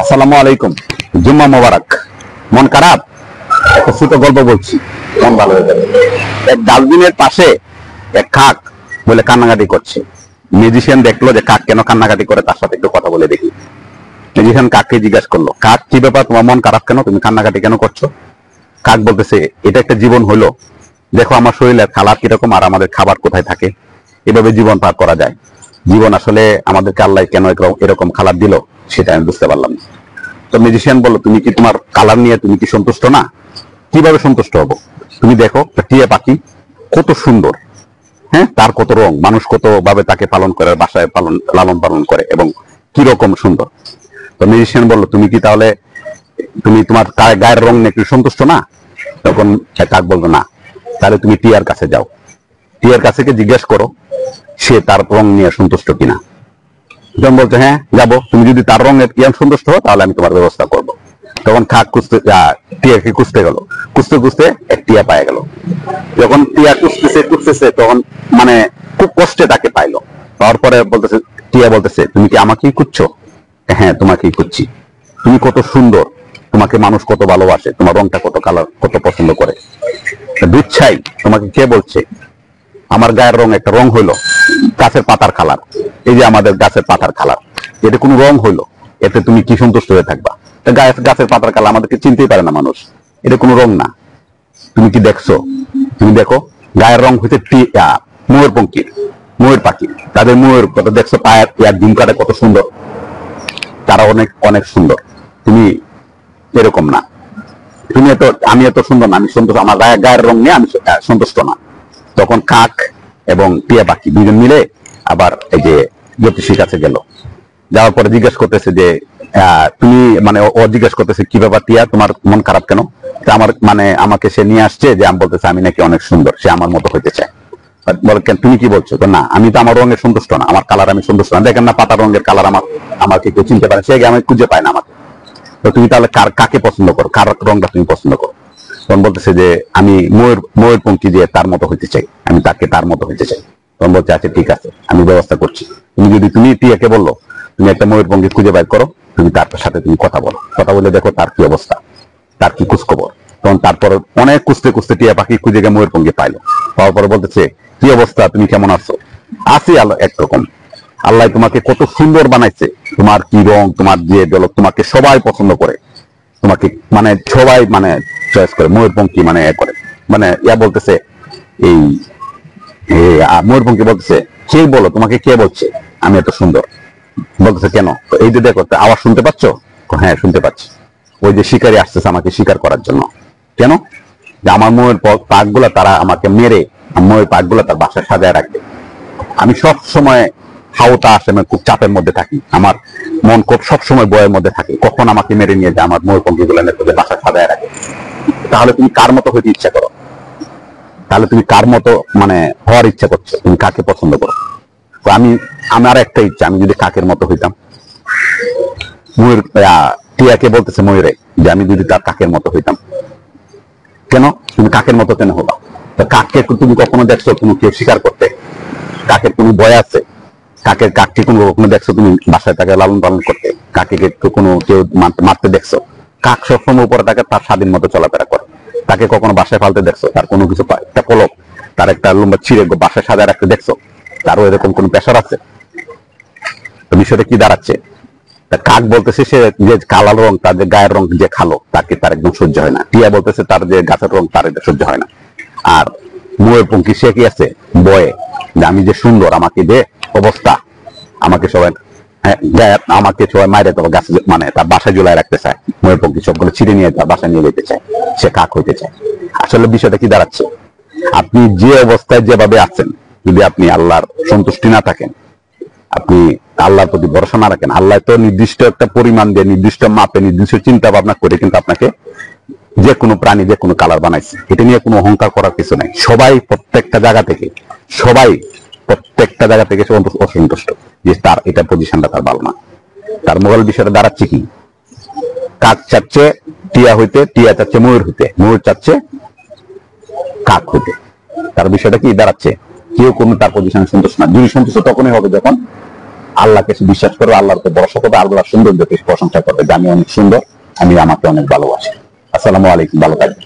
আসসালামু আলাইকুম, জুম্মা মোবারক। মন খারাপ? একটা ছোট গল্প বলছি, মন ভালো হয়ে যাবে। এক ডাস্টবিনের পাশে এক কাক বলে কান্নাকাটি করছে। মিউজিশিয়ান দেখলো যে কাক কেন কান্নাকাটি করে, তার সাথে একটু কথা বলে দেখি। মিউজিশিয়ান কাককে জিজ্ঞাসা করলো, কাক কি ব্যাপার, তোমার মন খারাপ কেন, তুমি কান্নাকাটি কেন করছো? কাক বলতেছে, এটা একটা জীবন হলো, দেখো আমার শরীরের কালার কিরকম আর আমাদের খাবার কোথায় থাকে, এভাবে জীবন পার করা যায়। জীবন আসলে আমাদেরকে আল্লাহ কেন এরকম কালার দিল সেটা আমি বুঝতে পারলাম না। তো মিউজিশিয়ান বললো, তুমি কি তোমার কালার নিয়ে তুমি কি সন্তুষ্ট না? কিভাবে সন্তুষ্ট হবো? তুমি দেখো টিয়া পাখি কত সুন্দর, হ্যাঁ, তার কত রং, মানুষ কত ভাবে তাকে পালন করে, বাসায় লালন পালন করে, এবং কি রকম সুন্দর। তো মিউজিশিয়ান বললো, তুমি কি তাহলে তুমি তোমার গায়ের রং নিয়ে একটু সন্তুষ্ট না? তখন কাক বললো, না। তাহলে তুমি টিয়ার কাছে যাও, টিয়ার কাছে জিজ্ঞেস করো সে তার রং নিয়ে সন্তুষ্ট কিনা। তখন বলছে, হ্যাঁ যাবো, তুমি যদি তার রঙের ইয়ান সন্তুষ্ট হো তাহলে আমি তোমার ব্যবস্থা করবো। তখন কাক টিয়াকে খুঁজতে গেল, খুঁজতে খুঁজতে এক টিয়া পায়ে গেল। যখন টিয়া খুঁজতেছে তখন মানে খুব কষ্টে তাকে পাইলো। পাওয়ার পরে বলতেছে, টিয়া বলতেছে, তুমি কি আমাকেই খুঁজছো? হ্যাঁ, তোমাকেই খুঁজছি। তুমি কত সুন্দর, তোমাকে মানুষ কত ভালোবাসে, তোমার রংটা কত কালার কত পছন্দ করে। দুধ ছাই, তোমাকে কে বলছে? আমার গায়ের রং একটা রং হইলো গাছের পাতার কালার, এই যে আমাদের গাছের পাতার কালার, এটা কোনো রং হইলো, এতে তুমি কি সন্তুষ্ট হয়ে থাকবা? গাছের পাতার কালার আমাদেরকে চিনতেই পারে না মানুষ, এটা কোনো রং না। তুমি কি দেখছো? তুমি দেখো গায়ের রং হচ্ছে ময়ূর পঙ্খির, ময়ূর পাখি, তাদের ময়ূর কত দেখছো, পায়ের ডিম কাটা কত সুন্দর, তারা অনেক অনেক সুন্দর। তুমি এরকম না, তুমি আমি এত সুন্দর না, আমি সন্তুষ্ট, আমার গায়ের রং নিয়ে আমি সন্তুষ্ট না। তখন কাক এবং টিয়া পাখি দুজন মিলে আবার এই যে জ্যোতিষীর কাছে গেল। যাওয়ার পরে জিজ্ঞেস করতেছে যে তুমি মানে ও জিজ্ঞেস করতেছে, কি ব্যাপার টিয়া, তোমার মন খারাপ কেন? আমার মানে আমাকে সে নিয়ে আসছে যে আমি বলতেছে আমি নাকি অনেক সুন্দর, সে আমার মতো হইতে চায়। বলে, কেন, তুমি কি বলছো? তো না, আমি তো আমার রঙের সন্তুষ্ট না, আমার কালার আমি সন্তুষ্ট না। দেখেন না পাতা রঙের কালার আমাকে কেউ চিনতে পারে, সে আমি খুঁজে পায় না আমাকে। তো তুমি তাহলে কাকে পছন্দ করো, কার রংটা তুমি পছন্দ করো? তখন বলতেছে যে আমি ময়ূর পঙ্খী দিয়ে তার মতো হইতে চাই, আমি তাকে তার মতো হইতে চাই। তখন বলছে, আচ্ছা ঠিক আছে, আমি ব্যবস্থা করছি। তুমি টিয়াকে বললো, তুমি একটা ময়ূর পঙ্খী খুঁজে বের করো, তুমি তার সাথে তুমি কথা বলো, কথা বলে দেখো তার কি অবস্থা, তার কি খোঁজখবর। তখন তারপর অনেক খুঁজতে খুঁজতে টিয়া পাখি খুঁজে গিয়ে ময়ূর পঙ্খী পাইলো। পাওয়ার পরে বলতেছে, কি অবস্থা, তুমি কেমন আছো? আছি আলো একরকম, আল্লাহ তোমাকে কত সুন্দর বানাইছে, তোমার কি রং, তোমার যে জলক, তোমাকে সবাই পছন্দ করে, তোমাকে মানে সবাই মানে চয়েস করে, ময়ূরপঙ্খী মানে করে, মানে বলতেছে এই ময়ূরপঙ্খী বলতেছে, কে বলো, তোমাকে কে বলছে আমি এত সুন্দর? বলতেছে, কেন? এই যে দেখো আওয়াজ শুনতে পাচ্ছ? হ্যাঁ শুনতে পাচ্ছি, ওই যে শিকারী আসতেছে আমাকে শিকার করার জন্য। কেন? যে আমার ময়ূর পাক গুলা তারা আমাকে মেরে ময়ূর পাক গুলা তার বাসায় সাজায় রাখবে। আমি সব সময় হাওতা আসে, আমি খুব চাপের মধ্যে থাকি, আমার মন খুব সবসময় বয়ের মধ্যে থাকে, কখন আমাকে মেরে নিয়ে যায় আমার ময়ূরপঙ্খী গুলো বাসা সাজায় রাখে। তাহলে তুমি কার মতো হইতে ইচ্ছা করো? তাহলে তুমি কার মতো মানে হওয়ার ইচ্ছা করছো? তুমি কাকে পছন্দ করো? তো আমার একটা ইচ্ছা, আমি যদি কাকের মতো হইতাম। ময়ূর টিয়াকে বলতেছে ময়ূরে যে আমি যদি তার কাকের মতো হইতাম। কেন তুমি কাকের মতো কেন হবা? কাককে তুমি কখনো দেখছো কোনো কেউ শিকার করতে? কাকের কোনো ভয় আছে? কাককে কখনো দেখছো তুমি বাসায় তাকে লালন পালন করতে? কাকে কোনো কেউ মারতে দেখছো? কাক সবসময় উপরে তাকে তার স্বাধীন মতো চলাফেরা করে। তাকে কখনো বাসায় ফালতে দেখছো? তার কোনো কিছু একটা কলক, তার একটা লম্বা ছিঁড়ে বাসায় সাজায় রাখতে দেখছো? তারও এরকম কোন প্রেশার আছে? বিষয়টা কি দাঁড়াচ্ছে? কাক বলতেছে সে যে কালো রং, তার যে গায়ের রং যে কালো, তাকে তার একদম সহ্য হয় না। টিয়া বলতেছে তার যে গাছের রং তার এটা সহ্য হয় না। আর ময়ূরপঙ্খী সে কি আছে বয়ে, যে আমি যে সুন্দর, আমাকে যে অবস্থা, আমাকে সবাই আমাকে সবাই মাইরে তো গাছে মানে তার বাসায় ঝুলায় রাখতে চায়। ময়ূরপঙ্খী সবগুলো ছিঁড়ে নিয়ে তার বাসায় নিয়ে যেতে চায়, সে কাক হইতে চায়। আসলে বিষয়টা কি দাঁড়াচ্ছে? আপনি যে অবস্থায় যেভাবে আছেন, যদি আপনি আল্লাহর সন্তুষ্টি না থাকেন, আপনি আল্লাহর প্রতি ভরসা না রাখেন, আল্লাহ তো নির্দিষ্ট একটা পরিমাণ দিয়ে, নির্দিষ্ট মাপে, নির্দিষ্ট চিন্তা ভাবনা করে কিন্তু আপনাকে যে কোনো প্রাণী যে কোনো কালার বানাইছে। এটা নিয়ে কোনো অহংকার করার কিছু নাই। সবাই প্রত্যেকটা জায়গা থেকে অসন্তুষ্ট যে তার এটা পজিশনটা তার ভালো না। তার মোবাইল বিষয়টা দাঁড়াচ্ছে কি? কাক চাচ্ছে টিয়া হইতে, টিয়া চাচ্ছে ময়ূর হইতে, ময়ূর চাচ্ছে কাক হইতে। তার বিষয়টা কি দাঁড়াচ্ছে? কেউ কোনো তার পজিশনে সন্তুষ্ট না। যদি সন্তুষ্ট তখনই হবে যখন আল্লাহকে বিশ্বাস করবে, আল্লাহর উপর ভরসা করবে, আল্লাহর সৌন্দর্যকে প্রশংসা করবে যে আমি অনেক সুন্দর, আমি আমাকে অনেক ভালোবাসি। আসসালামু আলাইকুম, ভালো থাকবেন।